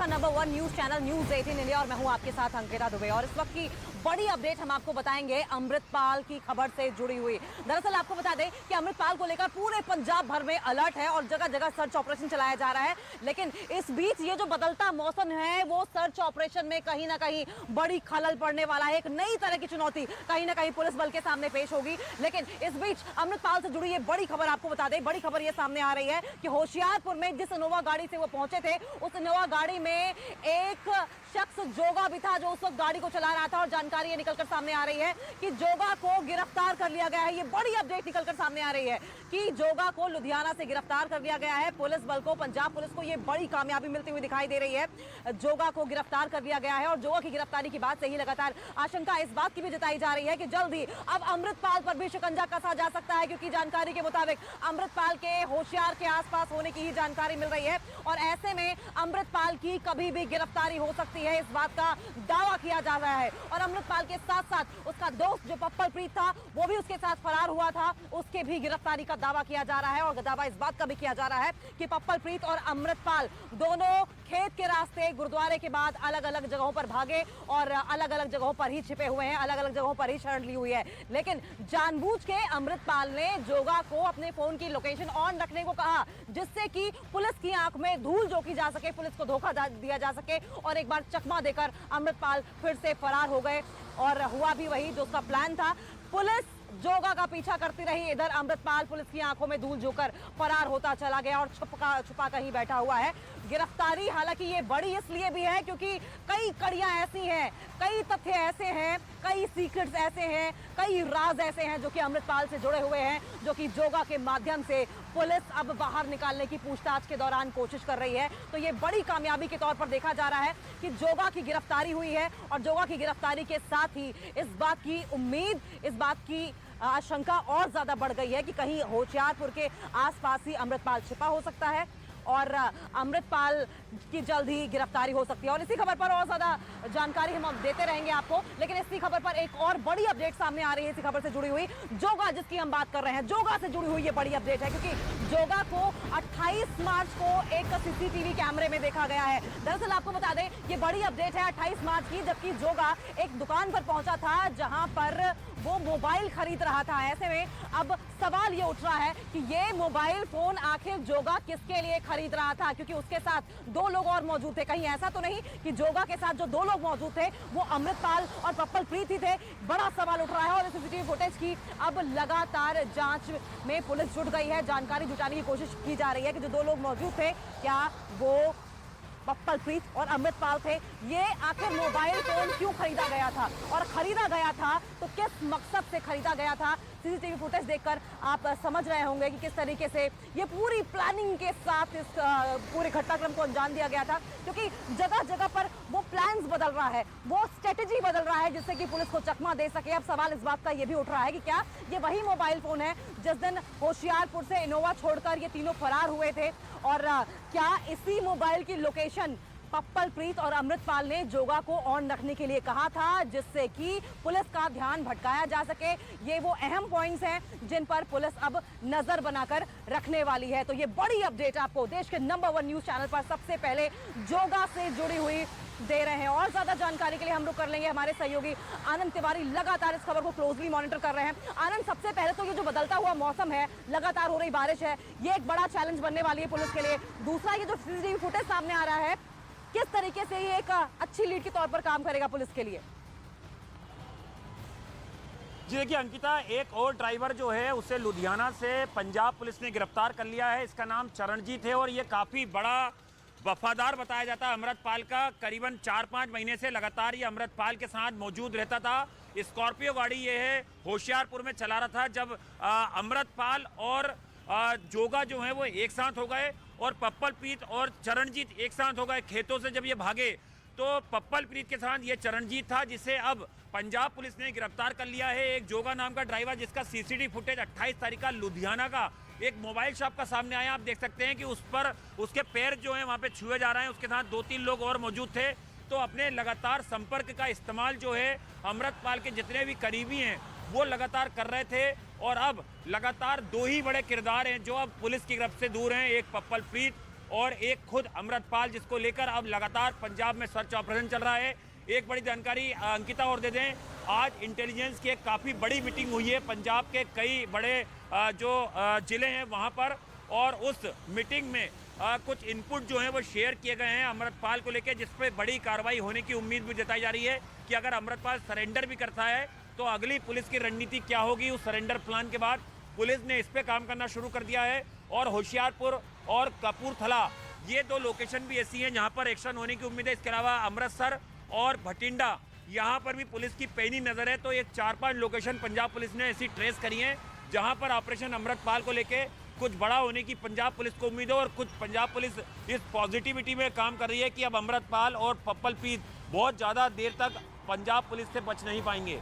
Number 1 news channel news 18 India और मैं हूं आपके साथ अंकिता दुबे। और इस वक्त की बड़ी अपडेट हम आपको बताएंगे अमृतपाल की खबर से जुड़ी हुई। दरअसल आपको बता दें कि अमृतपाल को लेकर पूरे पंजाब भर में अलर्ट है और जगह जगह सर्च ऑपरेशन चलाया जा रहा है। लेकिन इस बीच ये जो बदलता मौसम है वो सर्च ऑपरेशन में कहीं ना कहीं बड़ी खलल पड़ने वाला है। एक नई तरह की चुनौती कहीं ना कहीं पुलिस बल के सामने पेश होगी। लेकिन इस बीच अमृतपाल से जुड़ी ये बड़ी खबर आपको बता दें, बड़ी खबर ये सामने आ रही है कि होशियारपुर में जिस इनोवा गाड़ी से वो पहुंचे थे उस इनोवा गाड़ी में एक शख्स जोगा भी था जो उस वक्त गाड़ी को चला रहा था। और जानकारी ये निकलकर सामने आ रही है कि जोगा को गिरफ्तार कर लिया गया है। ये बड़ी अपडेट निकलकर सामने आ रही है कि जोगा को लुधियाना से गिरफ्तार कर लिया गया है। पुलिस बल को, पंजाब पुलिस को ये बड़ी कामयाबी मिलती हुई दिखाई दे रही है। जोगा को गिरफ्तार कर लिया गया है और जोगा की गिरफ्तारी की बात से ही लगातार आशंका इस बात की भी जताई जा रही है कि जल्द ही अब अमृतपाल पर भी शिकंजा कसा जा सकता है, क्योंकि जानकारी के मुताबिक अमृतपाल के होशियार के आसपास होने की ही जानकारी मिल रही है। और ऐसे में अमृतपाल की कभी भी गिरफ्तारी हो सकती है, इस बात का दावा किया जा रहा है। और अमृतपाल के साथ साथ उसका दोस्त जो पप्पल प्रीत था वो भी उसके साथ फरार हुआ था, उसके भी गिरफ्तारी का दावा किया जा रहा है। और दावा इस बात का भी किया जा रहा है कि पप्पल प्रीत और अमृतपाल दोनों खेत के रास्ते गुरुद्वारे के बाद अलग अलग जगहों पर भागे और अलग अलग जगहों पर ही छिपे हुए हैं, अलग अलग जगहों पर ही शरण ली हुई है। लेकिन जानबूझ के अमृतपाल ने जोगा को अपने फोन की लोकेशन ऑन रखने को कहा, जिससे कि पुलिस की आंख में धूल झोंकी जा सके, पुलिस को धोखा दिया जा सके और एक बार चकमा देकर अमृतपाल फिर से फरार हो गए। और हुआ भी वही जो उसका प्लान था। पुलिस जोगा का पीछा करती रही, इधर अमृतपाल पुलिस की आंखों में धूल झोंकर फरार होता चला गया और छुपा कहीं बैठा हुआ है। गिरफ्तारी हालांकि ये बड़ी इसलिए भी है क्योंकि कई कड़ियां ऐसी हैं, कई तथ्य ऐसे हैं, कई सीक्रेट्स ऐसे हैं, कई राज ऐसे हैं जो कि अमृतपाल से जुड़े हुए हैं, जो कि जोगा के माध्यम से पुलिस अब बाहर निकालने की पूछताछ के दौरान कोशिश कर रही है। तो ये बड़ी कामयाबी के तौर पर देखा जा रहा है कि जोगा की गिरफ्तारी हुई है। और जोगा की गिरफ्तारी के साथ ही इस बात की उम्मीद, इस बात की आशंका और ज्यादा बढ़ गई है कि कहीं होशियारपुर के आसपास ही अमृतपाल छिपा हो सकता है और अमृतपाल की जल्द ही गिरफ्तारी हो सकती है। और इसी खबर पर और ज्यादा जानकारी हम देते रहेंगे आपको। लेकिन इसी खबर पर एक और बड़ी अपडेट सामने आ रही है, इसी खबर से जुड़ी हुई, जोगा जिसकी हम बात कर रहे हैं, जोगा से जुड़ी हुई ये बड़ी अपडेट है क्योंकि जोगा को 28 मार्च को एक सीसीटीवी कैमरे में देखा गया है। दरअसल आपको बता दें ये बड़ी अपडेट है 28 मार्च की, जबकि जोगा एक दुकान पर पहुंचा था जहां पर वो मोबाइल खरीद रहा था। ऐसे में अब सवाल ये उठ रहा है कि ये मोबाइल फोन आखिर जोगा किसके लिए खरीद रहा था, क्योंकि उसके साथ दो लोग और मौजूद थे। कहीं ऐसा तो नहीं कि जोगा के साथ जो दो लोग मौजूद थे वो अमृतपाल और पप्पल प्रीत ही थे? बड़ा सवाल उठ रहा है। और सीसीटीवी फुटेज की अब लगातार जांच में पुलिस जुट गई है। जानकारी जुटाने की कोशिश की जा रही है कि जो दो लोग मौजूद थे क्या वो पप्पल प्रीत और अमृतपाल थे। ये आखिर मोबाइल फोन क्यों खरीदा गया था और खरीदा गया था तो किस मकसद से खरीदा गया था? सीसीटीवी फुटेज देखकर आप समझ रहे होंगे कि किस तरीके से ये पूरी प्लानिंग के साथ इस पूरे घटनाक्रम को अंजाम दिया गया था, क्योंकि जगह जगह पर वो प्लान्स बदल रहा है, वो स्ट्रेटेजी बदल रहा है जिससे कि पुलिस को चकमा दे सके। अब सवाल इस बात का ये भी उठ रहा है कि क्या ये वही मोबाइल फोन है जिस दिन होशियारपुर से इनोवा छोड़कर ये तीनों फरार हुए थे? और क्या इसी मोबाइल की लोकेशन पप्पल प्रीत और अमृतपाल ने जोगा को ऑन रखने के लिए कहा था, जिससे कि पुलिस का ध्यान भटकाया जा सके? ये वो अहम पॉइंट्स हैं जिन पर पुलिस अब नजर बनाकर रखने वाली है। तो ये बड़ी अपडेट आपको देश के नंबर 1 न्यूज चैनल पर सबसे पहले जोगा से जुड़ी हुई दे रहे हैं। और ज्यादा जानकारी के लिए हम लोग कर लेंगे हमारे सहयोगी आनंद तिवारी, लगातार इस खबर को क्लोजली मॉनिटर कर रहे हैं। आनंद, सबसे पहले तो ये जो बदलता हुआ मौसम है, लगातार हो रही बारिश है, ये एक बड़ा चैलेंज बनने वाली है पुलिस के लिए। दूसरा, ये जो सीसीटीवी फुटेज सामने आ रहा है, किस तरीके से ये एक अच्छी लीड के तौर पर काम करेगा पुलिस के लिए? जी देखिए अंकिता, एक और ड्राइवर जो है उसे लुधियाना से पंजाब पुलिस ने गिरफ्तार कर लिया है। इसका नाम चरणजीत है और ये काफ़ी बड़ा वफादार बताया जाता है अमृतपाल का। करीबन 4-5 महीने से लगातार ये अमृतपाल के साथ मौजूद रहता था। स्कॉर्पियो गाड़ी ये है होशियारपुर में चला रहा था जब अमृतपाल और जोगा जो है वो एक साथ हो गए और पप्पल प्रीत और चरणजीत एक साथ हो गए। खेतों से जब ये भागे तो पप्पल प्रीत के साथ ये चरणजीत था, जिसे अब पंजाब पुलिस ने गिरफ्तार कर लिया है। एक जोगा नाम का ड्राइवर जिसका सीसीटीवी फुटेज 28 तारीख का लुधियाना का एक मोबाइल शॉप का सामने आया। आप देख सकते हैं कि उस पर उसके पैर जो हैं वहाँ पे छुए जा रहे हैं। उसके साथ 2-3 लोग और मौजूद थे। तो अपने लगातार संपर्क का इस्तेमाल जो है अमृतपाल के जितने भी करीबी हैं वो लगातार कर रहे थे। और अब लगातार दो ही बड़े किरदार हैं जो अब पुलिस की गिरफ्त से दूर हैं, एक पप्पल प्रीत और एक खुद अमृतपाल, जिसको लेकर अब लगातार पंजाब में सर्च ऑपरेशन चल रहा है। एक बड़ी जानकारी अंकिता और दे दें, आज इंटेलिजेंस की एक काफ़ी बड़ी मीटिंग हुई है पंजाब के कई बड़े जो जिले हैं वहाँ पर, और उस मीटिंग में कुछ इनपुट जो हैं वो शेयर किए गए हैं अमृतपाल को लेकर, जिस पे बड़ी कार्रवाई होने की उम्मीद भी जताई जा रही है कि अगर अमृतपाल सरेंडर भी करता है तो अगली पुलिस की रणनीति क्या होगी। उस सरेंडर प्लान के बाद पुलिस ने इस पे काम करना शुरू कर दिया है, और होशियारपुर और कपूरथला ये दो लोकेशन भी ऐसी हैं जहां पर एक्शन होने की उम्मीद है। इसके अलावा अमृतसर और भटिंडा यहां पर भी पुलिस की पैनी नजर है। तो एक 4-5 लोकेशन पंजाब पुलिस ने ऐसी ट्रेस करी हैं जहां पर ऑपरेशन अमृतपाल को लेके कुछ बड़ा होने की पंजाब पुलिस को उम्मीद है, और कुछ पंजाब पुलिस इस पॉजिटिविटी में काम कर रही है कि अब अमृतपाल और पप्पल पीत बहुत ज़्यादा देर तक पंजाब पुलिस से बच नहीं पाएंगे।